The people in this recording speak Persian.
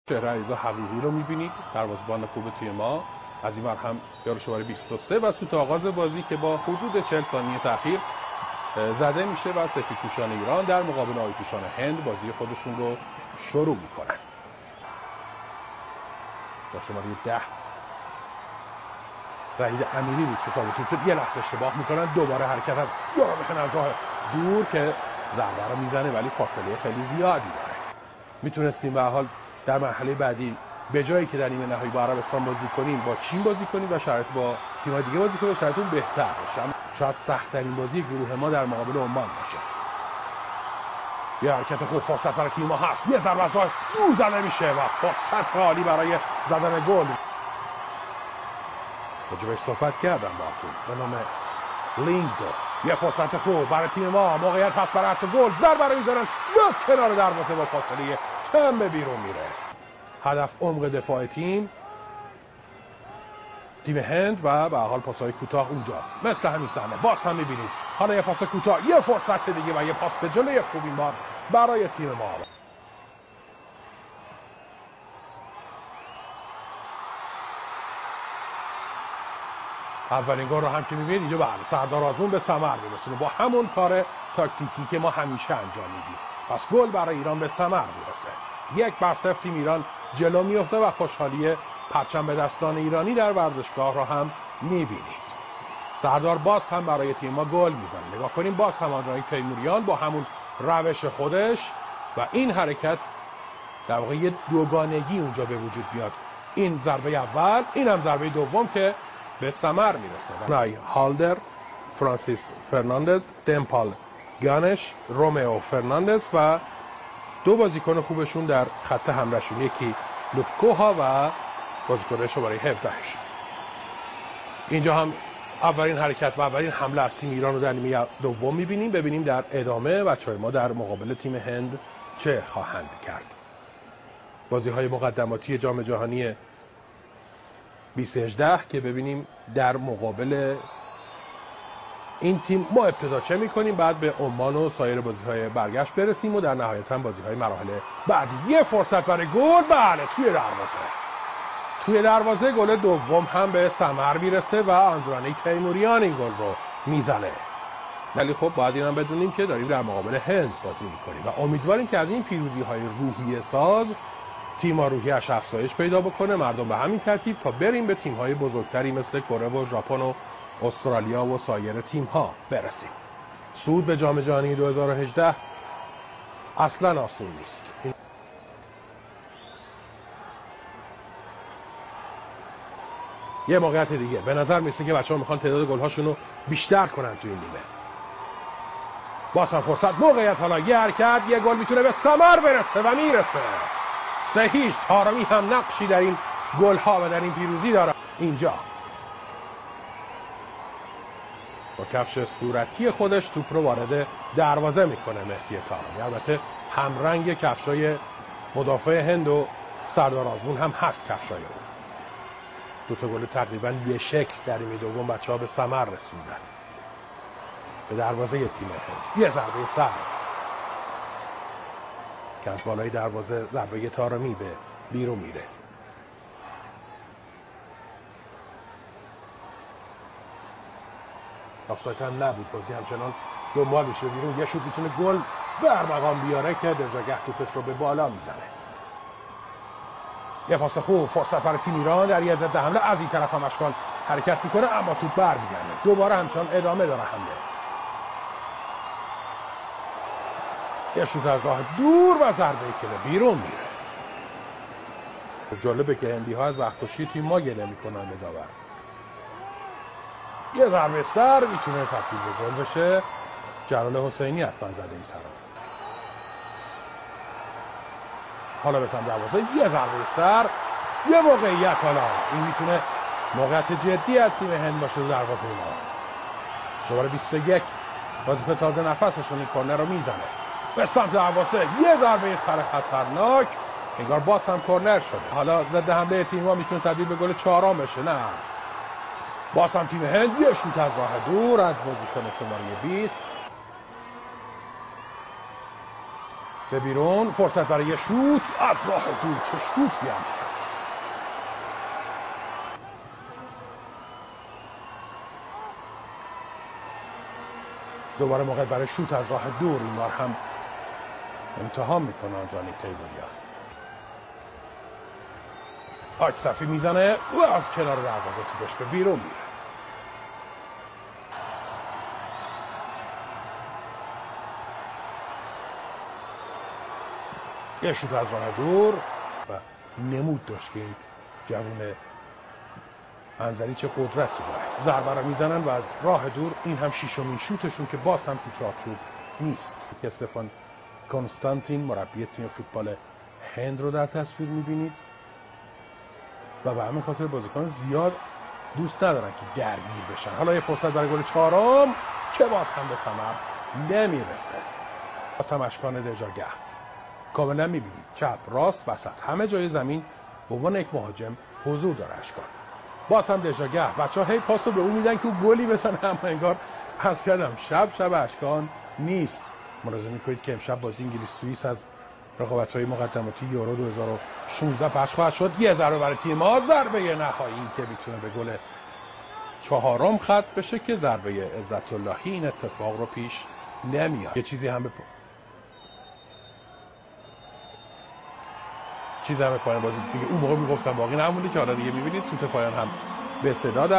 چهره علیرضا حقیقی رو می‌بینید، دروازه‌بان خوب تیم ما. از این ور هم یارو شماره 23 و سوت آغاز بازی که با حدود 40 ثانیه تأخیر زده میشه و سفیدپوشان ایران در مقابل آبی‌پوشان هند بازی خودشون رو شروع میکنن. با شماره 10 وحید امیری بود که صاحب توپ شد، یه لحظه اشتباه میکنن، دوباره حرکت از یارو از راه دور که ضربه رو میزنه ولی فاصله خیلی زیادی داره. میتونستیم به هر حال در مرحله بعدی به جایی که در نیمه نهایی با عربستان بازی کنیم با چین بازی کنیم و شرایط با تیم‌های دیگه بازی کنیم، شرایط اون بهتر بشه. شاید سخت‌ترین بازی گروه ما در مقابل عمان باشه. یه حرکت خوب، فرصت برای تیم ما هست، یه ضربه از راه دور زده میشه و فرصت عالی برای زدن گل. راجبش صحبت کردم باهاتون به نام لینگدو. یه فرصت خوب برای تیم ما، موقعیت هست برای حتی گل، ضربه رو میزنن از کنار دروازه با فاصله کم به بیرون میره. هدف عمق دفاع تیم هند و به هر حال پاس‌های کوتاه اونجا مثل همین صحنه باز هم می‌بینید. حالا یه پاس کوتاه، یه فرصت دیگه و یه پاس به جلوی خوب این بار برای تیم ما. اولین گل رو هم که می‌بینید اینجا بله سردار آزمون به ثمر میرسونه با همون کار تاکتیکی که ما همیشه انجام میدیم. پس گل برای ایران به ثمر میرسه. 1-0 تیم ایران جلو میفته و خوشحالی پرچم به دستان ایرانی در ورزشگاه را هم میبینید. سردار باز هم برای تیم ما گل میزنه. نگاه کنیم باز هم آندرانی تیموریان با همون روش خودش و این حرکت در واقع یه دوگانگی اونجا به وجود بیاد. این ضربه اول، این هم ضربه دوم که به ثمر میرسه. نای هالدر، فرانسیس فرناندز، دمپال گانش، رومئو فرناندز و دو بازیکن خوبشون در خط حملهشون، یکی لوبکوها و بازیکن شماره 17. اینجا هم اولین حرکت و اولین حمله از تیم ایران رو در نیمه دوم می‌بینیم. ببینیم در ادامه بچه‌های ما در مقابل تیم هند چه خواهند کرد. بازی‌های مقدماتی جام جهانی 2018 که ببینیم در مقابل این تیم ما ابتدا چه می‌کنیم، بعد به عمان و سایر بازی‌های برگشت برسیم و در نهایت هم بازی‌های مراحل بعدی. یه فرصت برای گل، بله توی دروازه گل دوم هم به ثمر میرسه و آندرانی تیموریان این گل رو میزنه. ولی خب باید این هم بدونیم که داریم در مقابل هند بازی می‌کنیم و امیدواریم که از این پیروزی‌های روحیه ساز تیم روحیه‌اش افزایش پیدا بکنه، مردم به همین ترتیب تا بریم به تیم‌های بزرگتری مثل کره و ژاپن و استرالیا و سایر تیم‌ها برسیم. صعود به جام جهانی 2018 اصلاً آسون نیست. یه موقعیت دیگه به نظر میسه که بچه‌ها میخوان تعداد گل‌هاشون رو بیشتر کنن تو این نیمه. باز هم فرصت، موقعیت، حالا یه حرکت، یه گل میتونه به ثمر برسه و میرسه. 3-0. طارمی هم نقشی در این گل‌ها و در این پیروزی داره. اینجا با کفش صورتی خودش توپ رو وارد دروازه میکنه مهدی طارمی. البته همرنگ کفشای مدافع هند و سردار آزمون هم هست کفشای اون. دو تا گل تقریبا یه شکل در نیمه دوم بچه‌ها به ثمر رسوندن. به دروازه تیم هند یه ضربه سر که از بالای دروازه ضربه طارمی به بیرون میره. آفساید هم نبود، بازی همچنان دنبال میشه بیرون. یه شوت میتونه گل بر مقام بیاره که دژاگه توپش رو به بالا میزنه. یه پاس خوب، فرصت برای تیم ایران در یه ضد حمله از این طرف هم اشکال حرکت میکنه اما توپ برمیگرده. دوباره همچنان ادامه داره حمله. یه شوت از راه دور و ضربه که به بیرون میره. جالبه که هندی ها از وقت کشی تیم ما گله میکنن به داور. یه ضربه سر میتونه تبدیل به گل بشه. جلال حسینی حتما زده این سر. حالا به سمت دروازه یه ضربه سر، یه موقعیت، حالا این میتونه موقعیت جدی از تیم هند باشه در دروازه ما. شماره 21 بازیکن تازه نفسشون این کرنر رو میزنه به سمت دروازه، یه ضربه سر خطرناک، انگار باز هم کرنر شده. حالا ضد حمله تیم ما میتونه تبدیل به گل چهارم بشه. نه، باز هم تیم هند یه شوت از راه دور از بازیکن شماره 20. به بیرون، فرصت برای شوت از راه دور. چه شوتی هم هست. دوباره موقع برای شوت از راه دور. این بار هم امتحان میکنه آنتونی تیلوریا. آج صفی میزنه و از کنار دروازه توپش به بیرون میره. یه شوت از راه دور و نمود داشت که این جوون انزلی چه قدرتی داره. ضربه رو میزنن و از راه دور. این هم ششمین شوتشون که باز هم تو چارچوب نیست. که استفان کنستانتین مربی تیم فوتبال هند رو در تصویر میبینید و به همین خاطر بازیکن زیاد دوست ندارن که درگیر بشن. حالا یه فرصت برای گل چهارم که باز هم به ثمر نمیرسه. باز هم اشکان دژاگه کاملا میبینید چپ راست وسط همه جای زمین به عنوان یک مهاجم حضور داره اشکان. باز هم دژاگه. بچه‌ها هی پاسو به اون میدن که او گلی بزنه، اما انگار عرض کردم شب اشکان نیست. ملاحظه میکنید که امشب بازی انگلیس سوئیس از رقابت‌های مقدماتی یورو 2016 پخش خواهد شد. یه ضربه برای تیم ما، ضربه نهایی که میتونه به گل چهارم ختم بشه که ضربه عزت اللهی این اتفاق رو پیش نمیاد. یه چیزی هم به پایان بازی دیگه اون موقع میگفتم باقی نمونده که حالا دیگه میبینید سوت پایان هم به صدا در